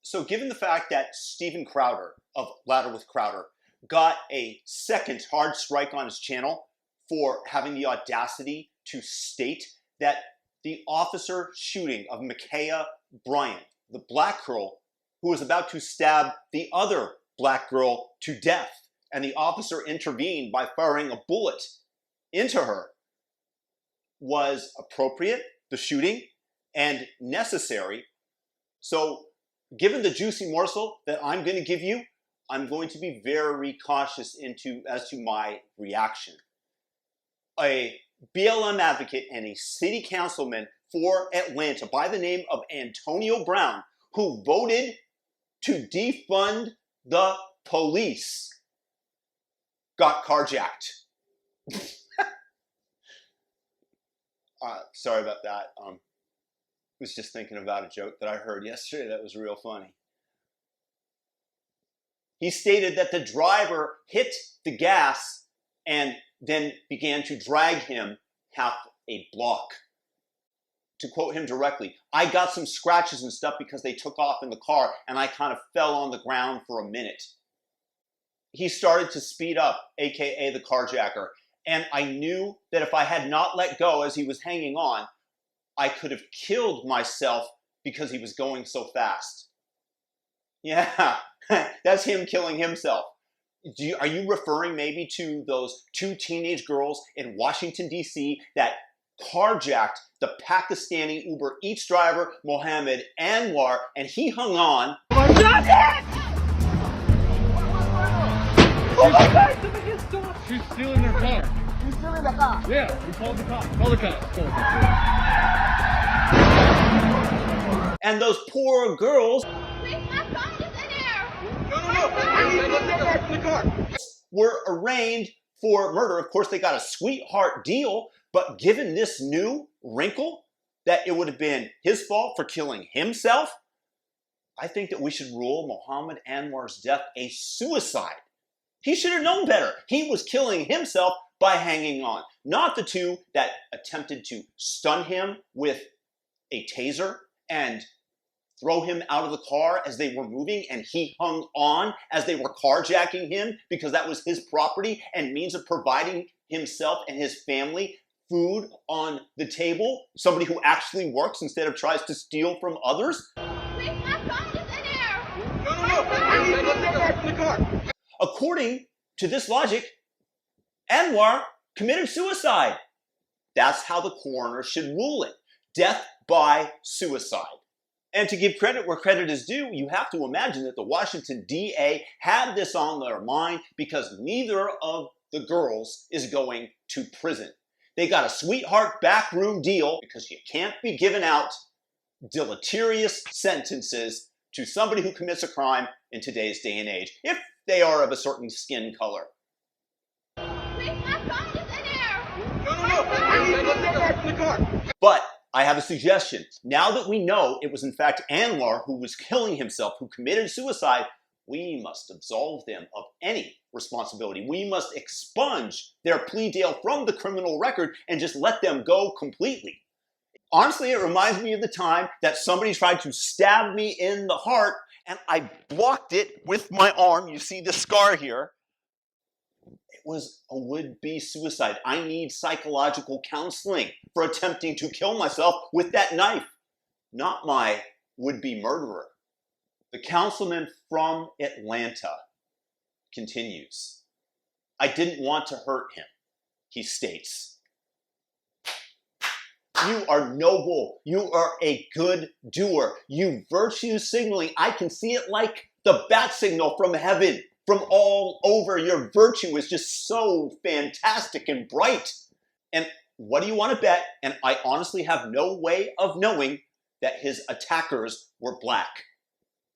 So given the fact that Steven Crowder of Ladder with Crowder got a second hard strike on his channel for having the audacity to state that the officer shooting of Ma'Khia Bryant, the black girl who was about to stab the other black girl to death, and the officer intervened by firing a bullet into her, was appropriate, the shooting, and necessary. So given the juicy morsel that I'm going to give you, I'm going to be very cautious as to my reaction. A BLM advocate and a city councilman for Atlanta by the name of Antonio Brown, who voted to defund the police, got carjacked. Sorry about that. Was just thinking about a joke that I heard yesterday that was real funny. He stated that the driver hit the gas and then began to drag him half a block. To quote him directly, "I got some scratches and stuff because they took off in the car and I kind of fell on the ground for a minute." He started to speed up, aka the carjacker, and I knew that if I had not let go as he was hanging on, I could have killed myself because he was going so fast. Yeah, that's him killing himself. Are you referring maybe to those two teenage girls in Washington, D.C. that carjacked the Pakistani Uber Eats driver, Mohammed Anwar, and he hung on? Oh my God! Somebody just stole. She's stealing their car. She's stealing the car. Yeah, we called the cops. Call the cops. And those poor girls were arraigned for murder. Of course, they got a sweetheart deal, but given this new wrinkle that it would have been his fault for killing himself, I think that we should rule Mohammed Anwar's death a suicide. He should have known better. He was killing himself by hanging on, not the two that attempted to stun him with a taser and throw him out of the car as they were moving, and he hung on as they were carjacking him because that was his property and means of providing himself and his family food on the table. Somebody who actually works instead of tries to steal from others. According to this logic, Anwar committed suicide. That's how the coroner should rule it. Death by suicide. And to give credit where credit is due, you have to imagine that the Washington DA had this on their mind because neither of the girls is going to prison. They got a sweetheart backroom deal because you can't be giving out deleterious sentences to somebody who commits a crime in today's day and age, if they are of a certain skin color. But I have a suggestion. Now that we know it was in fact Anwar who was killing himself, who committed suicide, we must absolve them of any responsibility. We must expunge their plea deal from the criminal record and just let them go completely. Honestly, it reminds me of the time that somebody tried to stab me in the heart and I blocked it with my arm. You see the scar here. It was a would-be suicide. I need psychological counseling for attempting to kill myself with that knife, not my would-be murderer. The councilman from Atlanta continues. "I didn't want to hurt him," he states. You are noble. You are a good doer. You virtue signaling. I can see it like the bat signal from heaven, from all over. Your virtue is just so fantastic and bright. And what do you want to bet? And I honestly have no way of knowing that his attackers were black.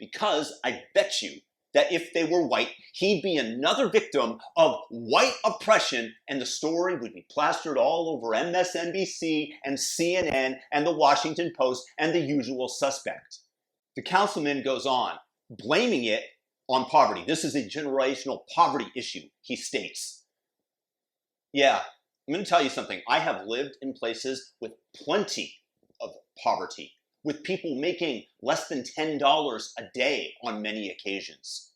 Because I bet you that if they were white, he'd be another victim of white oppression, and the story would be plastered all over MSNBC and CNN and the Washington Post and the usual suspect. The councilman goes on, blaming it on poverty. This is a generational poverty issue, he states. Yeah, I'm going to tell you something. I have lived in places with plenty of poverty. with people making less than $10 a day on many occasions.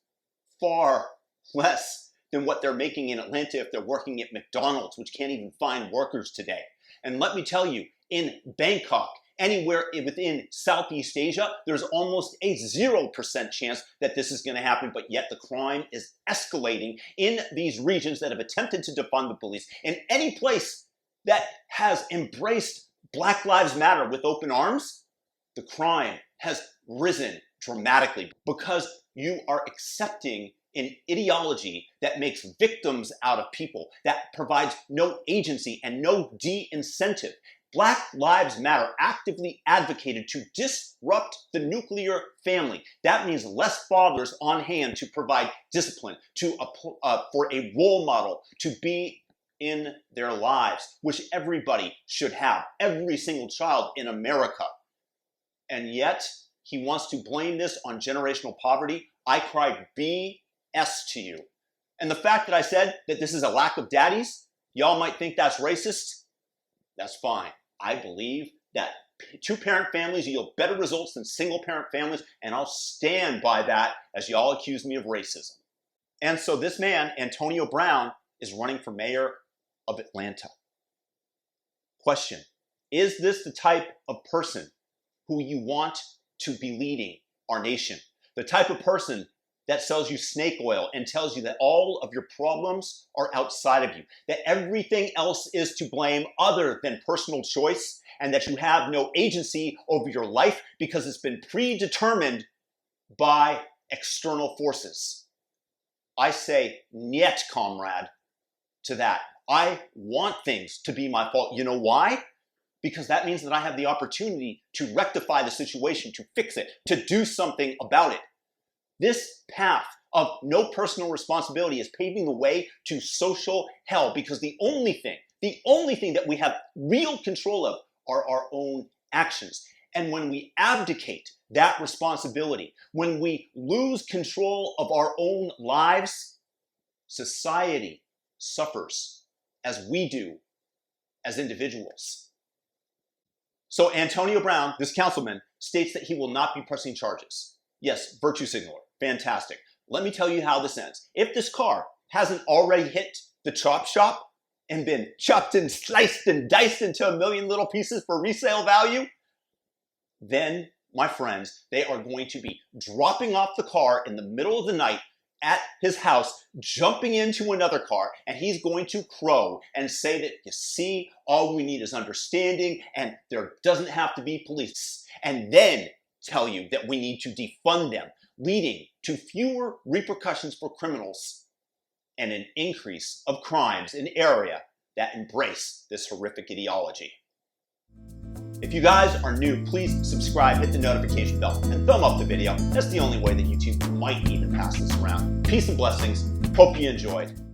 Far less than what they're making in Atlanta if they're working at McDonald's, which can't even find workers today. And let me tell you, in Bangkok, anywhere within Southeast Asia, there's almost a 0% chance that this is going to happen, but yet the crime is escalating in these regions that have attempted to defund the police. In any place that has embraced Black Lives Matter with open arms, the crime has risen dramatically because you are accepting an ideology that makes victims out of people, that provides no agency and no de-incentive. Black Lives Matter actively advocated to disrupt the nuclear family. That means less fathers on hand to provide discipline, for a role model to be in their lives, which everybody should have, every single child in America. And yet, he wants to blame this on generational poverty. I cry BS to you. And the fact that I said that this is a lack of daddies, y'all might think that's racist. That's fine. I believe that two-parent families yield better results than single-parent families, and I'll stand by that as y'all accuse me of racism. And so this man, Antonio Brown, is running for mayor of Atlanta. Question: is this the type of person who you want to be leading our nation? The type of person that sells you snake oil and tells you that all of your problems are outside of you, that everything else is to blame other than personal choice, and that you have no agency over your life because it's been predetermined by external forces. I say niet, comrade, to that. I want things to be my fault. You know why? Because that means that I have the opportunity to rectify the situation, to fix it, to do something about it. This path of no personal responsibility is paving the way to social hell, because the only thing that we have real control of are our own actions. And when we abdicate that responsibility, when we lose control of our own lives, society suffers as we do as individuals. So Antonio Brown, this councilman, states that he will not be pressing charges. Yes, virtue signaler. Fantastic. Let me tell you how this ends. If this car hasn't already hit the chop shop and been chopped and sliced and diced into a million little pieces for resale value, then, my friends, they are going to be dropping off the car in the middle of the night at his house, jumping into another car, and he's going to crow and say that, you see, all we need is understanding and there doesn't have to be police. And then tell you that we need to defund them, leading to fewer repercussions for criminals and an increase of crimes in the area that embrace this horrific ideology. If you guys are new, please subscribe, hit the notification bell, and thumb up the video. That's the only way that YouTube might even pass this around. Peace and blessings. Hope you enjoyed.